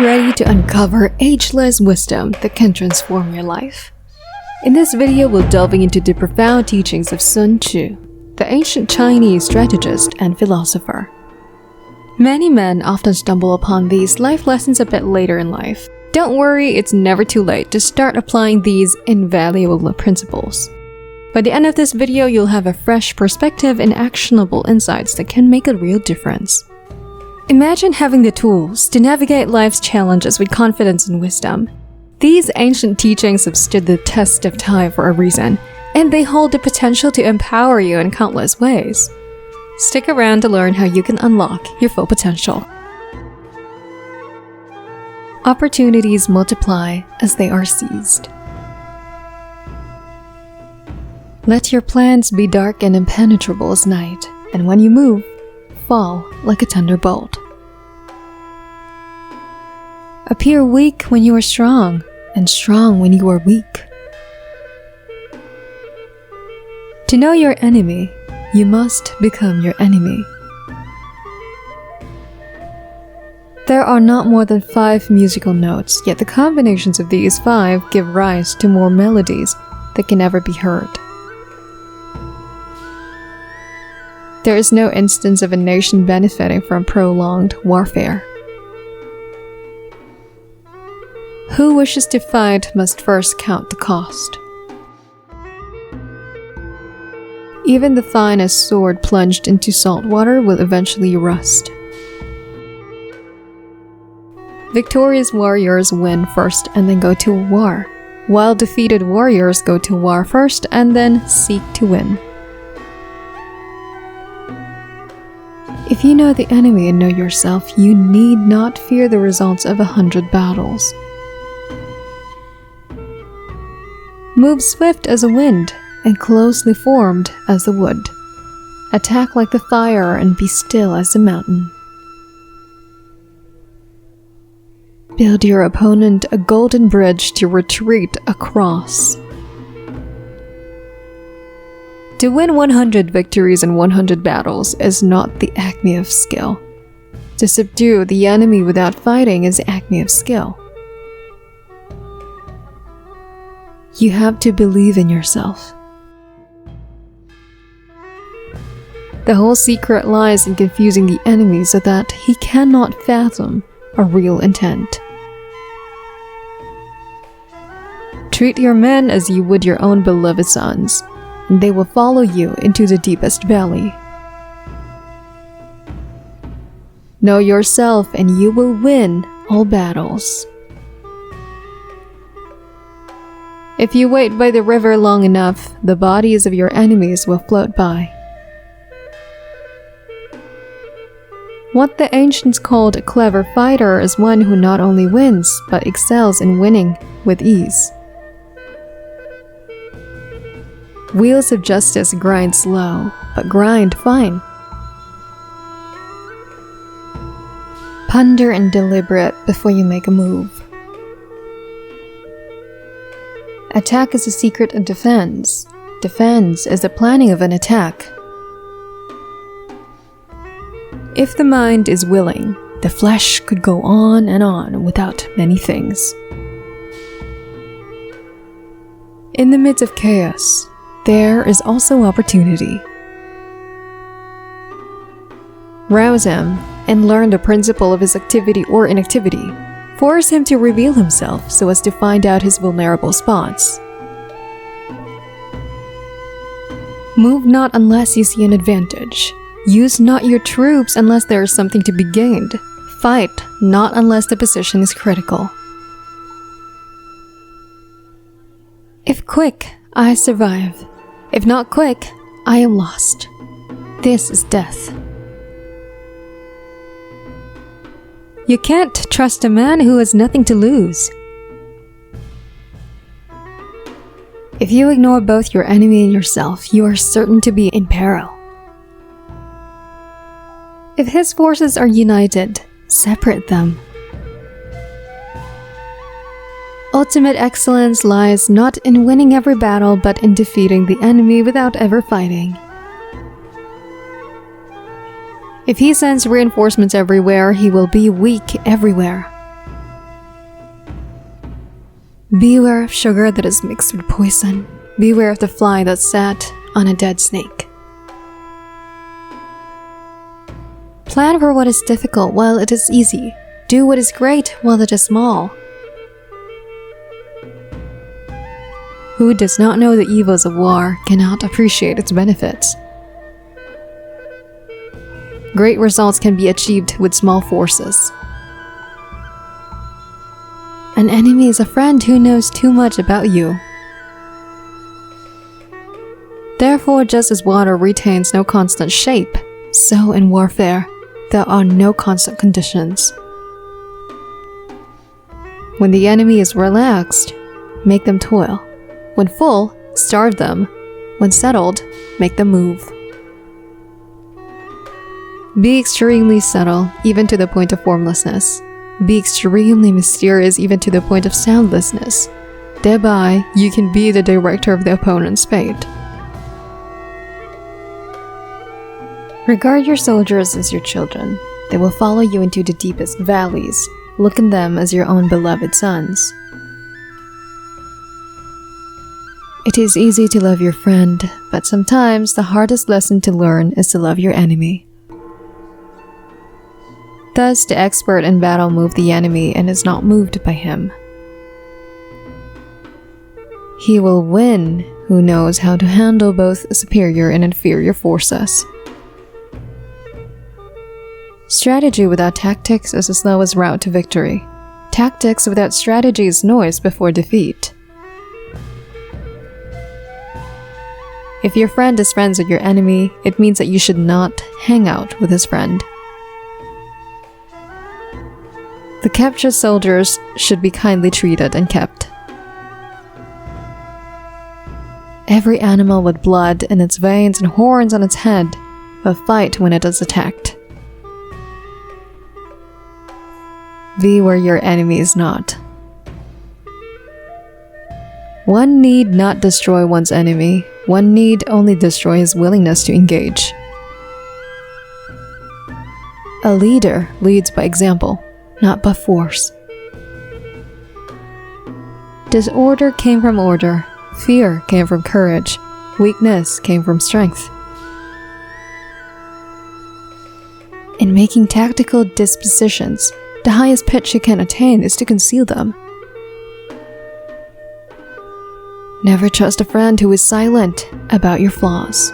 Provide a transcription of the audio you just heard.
you ready to uncover ageless wisdom that can transform your life? In this video, we'll delving into the profound teachings of Sun Tzu, the ancient Chinese strategist and philosopher. Many men often stumble upon these life lessons a bit later in life. Don't worry, it's never too late to start applying these invaluable principles. By the end of this video, you'll have a fresh perspective and actionable insights that can make a real difference. Imagine having the tools to navigate life's challenges with confidence and wisdom. These ancient teachings have stood the test of time for a reason, and they hold the potential to empower you in countless ways. Stick around to learn how you can unlock your full potential. Opportunities multiply as they are seized. Let your plans be dark and impenetrable as night, and when you move, fall like a thunderbolt. Appear weak when you are strong, and strong when you are weak. To know your enemy, you must become your enemy. There are not more than 5 musical notes, yet the combinations of these 5 give rise to more melodies that can never be heard. There is no instance of a nation benefiting from prolonged warfare. Who wishes to fight must first count the cost. Even the finest sword plunged into salt water will eventually rust. Victorious warriors win first and then go to war, while defeated warriors go to war first and then seek to win. If you know the enemy and know yourself, you need not fear the results of 100 battles. Move swift as a wind and closely formed as the wood. Attack like the fire and be still as the mountain. Build your opponent a golden bridge to retreat across. To win 100 victories in 100 battles is not the acme of skill. To subdue the enemy without fighting is the acme of skill. You have to believe in yourself. The whole secret lies in confusing the enemy so that he cannot fathom a real intent. Treat your men as you would your own beloved sons, and they will follow you into the deepest valley. Know yourself and you will win all battles. If you wait by the river long enough, the bodies of your enemies will float by. What the ancients called a clever fighter is one who not only wins, but excels in winning with ease. Wheels of justice grind slow, but grind fine. Ponder and deliberate before you make a move. Attack is a secret of defense. Defense is the planning of an attack. If the mind is willing, the flesh could go on and on without many things. In the midst of chaos, there is also opportunity. Rouse him and learn the principle of his activity or inactivity. Force him to reveal himself so as to find out his vulnerable spots. Move not unless you see an advantage. Use not your troops unless there is something to be gained. Fight not unless the position is critical. If quick, I survive. If not quick, I am lost. This is death. You can't trust a man who has nothing to lose. If you ignore both your enemy and yourself, you are certain to be in peril. If his forces are united, separate them. Ultimate excellence lies not in winning every battle, but in defeating the enemy without ever fighting. If he sends reinforcements everywhere, he will be weak everywhere. Beware of sugar that is mixed with poison. Beware of the fly that sat on a dead snake. Plan for what is difficult while it is easy. Do what is great while it is small. Who does not know the evils of war cannot appreciate its benefits. Great results can be achieved with small forces. An enemy is a friend who knows too much about you. Therefore, just as water retains no constant shape, so in warfare, there are no constant conditions. When the enemy is relaxed, make them toil. When full, starve them. When settled, make them move. Be extremely subtle, even to the point of formlessness. Be extremely mysterious, even to the point of soundlessness. Thereby, you can be the director of the opponent's fate. Regard your soldiers as your children. They will follow you into the deepest valleys. Look on them as your own beloved sons. It is easy to love your friend, but sometimes the hardest lesson to learn is to love your enemy. Thus, the expert in battle moves the enemy and is not moved by him. He will win who knows how to handle both superior and inferior forces. Strategy without tactics is the slowest route to victory. Tactics without strategy is noise before defeat. If your friend is friends with your enemy, it means that you should not hang out with his friend. The captured soldiers should be kindly treated and kept. Every animal with blood in its veins and horns on its head will fight when it is attacked. Be where your enemy is not. One need not destroy one's enemy. One need only destroy his willingness to engage. A leader leads by example, not by force. Disorder came from order. Fear came from courage. Weakness came from strength. In making tactical dispositions, the highest pitch you can attain is to conceal them. Never trust a friend who is silent about your flaws.